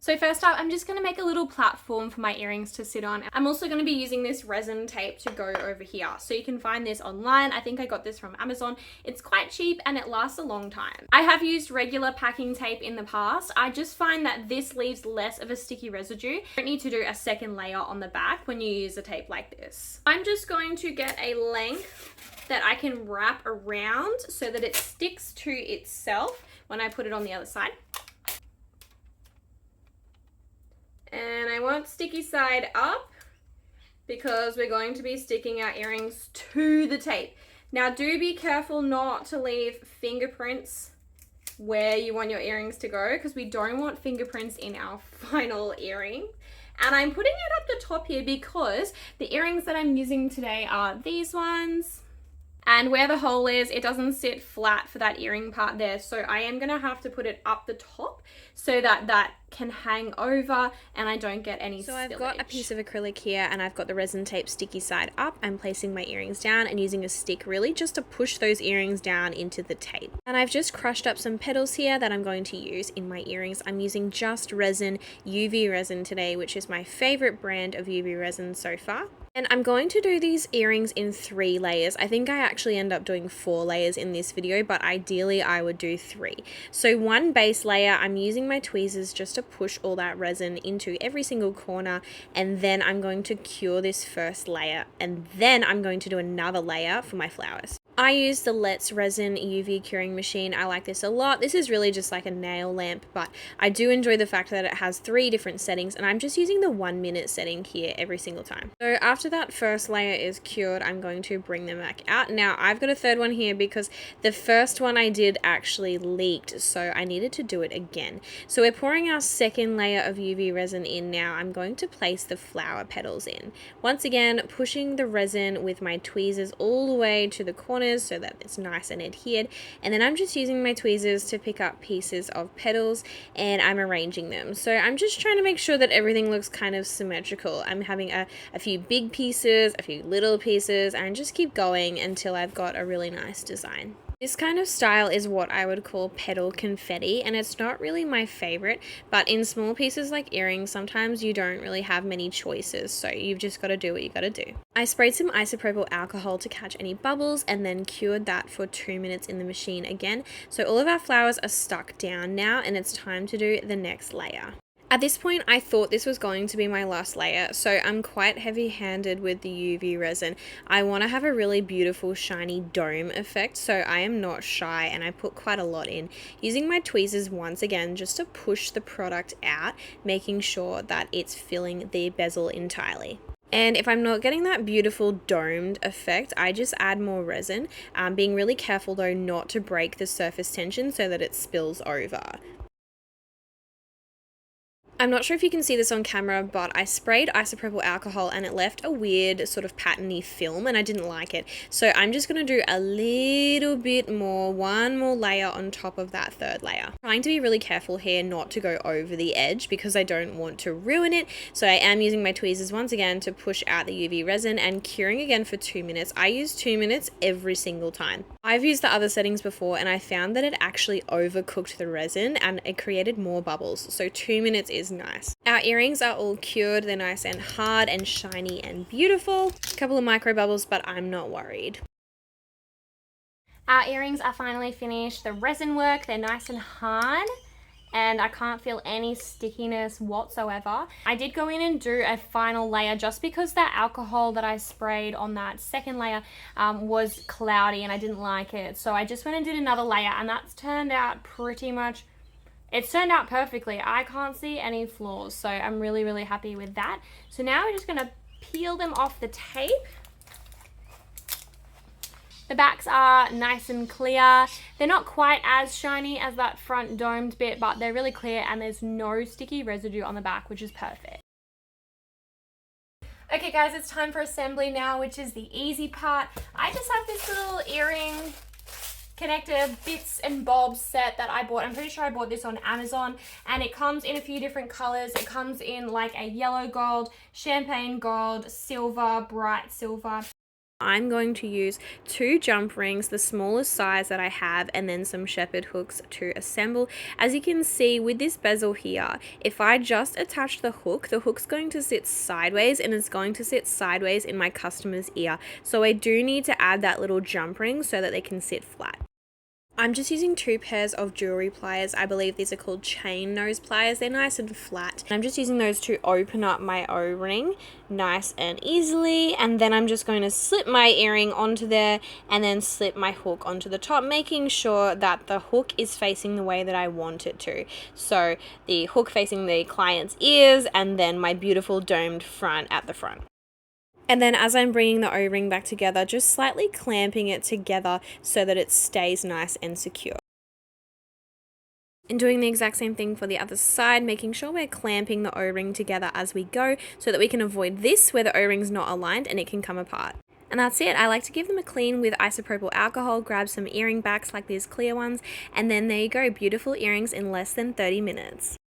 So first up, I'm just going to make a little platform for my earrings to sit on. I'm also going to be using this resin tape to go over here. So you can find this online. I think I got this from Amazon. It's quite cheap and it lasts a long time. I have used regular packing tape in the past. I just find that this leaves less of a sticky residue. You don't need to do a second layer on the back when you use a tape like this. I'm just going to get a length that I can wrap around so that it sticks to itself when I put it on the other side. And I want sticky side up because we're going to be sticking our earrings to the tape. Now do be careful not to leave fingerprints where you want your earrings to go, because we don't want fingerprints in our final earring. And I'm putting it up the top here because the earrings that I'm using today are these ones. And where the hole is, it doesn't sit flat for that earring part there. So I am gonna have to put it up the top so that that can hang over and I don't get any spillage. So I've got a piece of acrylic here and I've got the resin tape sticky side up. I'm placing my earrings down and using a stick really just to push those earrings down into the tape. And I've just crushed up some petals here that I'm going to use in my earrings. I'm using Just Resin UV resin today, which is my favorite brand of UV resin so far. And I'm going to do these earrings in 3 layers. I think I actually end up doing 4 layers in this video, but ideally I would do 3. So one base layer, I'm using my tweezers just to push all that resin into every single corner, and then I'm going to cure this first layer, and then I'm going to do another layer for my flowers. I use the Let's Resin UV curing machine. I like this a lot. This is really just like a nail lamp, but I do enjoy the fact that it has 3 different settings, and I'm just using the 1-minute setting here every single time. So after that first layer is cured, I'm going to bring them back out. Now I've got a third one here because the first one I did actually leaked, so I needed to do it again. So we're pouring our second layer of UV resin in now. I'm going to place the flower petals in. Once again, pushing the resin with my tweezers all the way to the corners so that it's nice and adhered, and then I'm just using my tweezers to pick up pieces of petals and I'm arranging them. So I'm just trying to make sure that everything looks kind of symmetrical. I'm having a few big pieces, a few little pieces, and just keep going until I've got a really nice design. This kind of style is what I would call petal confetti, and it's not really my favorite, but in small pieces like earrings, sometimes you don't really have many choices, so you've just got to do what you got to do. I sprayed some isopropyl alcohol to catch any bubbles and then cured that for 2 minutes in the machine again. So all of our flowers are stuck down now, and it's time to do the next layer. At this point, I thought this was going to be my last layer, so I'm quite heavy-handed with the UV resin. I want to have a really beautiful shiny dome effect, so I am not shy and I put quite a lot in, using my tweezers once again just to push the product out, making sure that it's filling the bezel entirely. And if I'm not getting that beautiful domed effect, I just add more resin, being really careful though not to break the surface tension so that it spills over. I'm not sure if you can see this on camera, but I sprayed isopropyl alcohol and it left a weird sort of patterny film and I didn't like it. So I'm just going to do a little bit more, one more layer on top of that third layer. Trying to be really careful here not to go over the edge because I don't want to ruin it. So I am using my tweezers once again to push out the UV resin and curing again for 2 minutes. I use 2 minutes every single time. I've used the other settings before and I found that it actually overcooked the resin and it created more bubbles. So 2 minutes is nice. Our earrings are all cured. They're nice and hard and shiny and beautiful. A couple of micro bubbles, but I'm not worried. Our earrings are finally finished. The resin work, they're nice and hard and I can't feel any stickiness whatsoever. I did go in and do a final layer just because that alcohol that I sprayed on that second layer was cloudy and I didn't like it. So I just went and did another layer and that's turned out pretty much, it's turned out perfectly. I can't see any flaws, so I'm really, really happy with that. So now we're just gonna peel them off the tape. The backs are nice and clear. They're not quite as shiny as that front domed bit, but they're really clear and there's no sticky residue on the back, which is perfect. Okay guys, it's time for assembly now, which is the easy part. I just have this little earring connector bits and bobs set that I bought. I'm pretty sure I bought this on Amazon and it comes in a few different colors. It comes in like a yellow gold, champagne gold, silver, bright silver. I'm going to use 2 jump rings, the smallest size that I have, and then some shepherd hooks to assemble. As you can see with this bezel here, if I just attach the hook's going to sit sideways, and it's going to sit sideways in my customer's ear. So I do need to add that little jump ring so that they can sit flat. I'm just using 2 pairs of jewelry pliers. I believe these are called chain nose pliers. They're nice and flat. I'm just using those to open up my O-ring nice and easily, and then I'm just going to slip my earring onto there and then slip my hook onto the top, making sure that the hook is facing the way that I want it to. So the hook facing the client's ears, and then my beautiful domed front at the front. And then as I'm bringing the O-ring back together, just slightly clamping it together so that it stays nice and secure. And doing the exact same thing for the other side, making sure we're clamping the O-ring together as we go so that we can avoid this where the O-ring's not aligned and it can come apart. And that's it. I like to give them a clean with isopropyl alcohol, grab some earring backs like these clear ones, and then there you go, beautiful earrings in less than 30 minutes.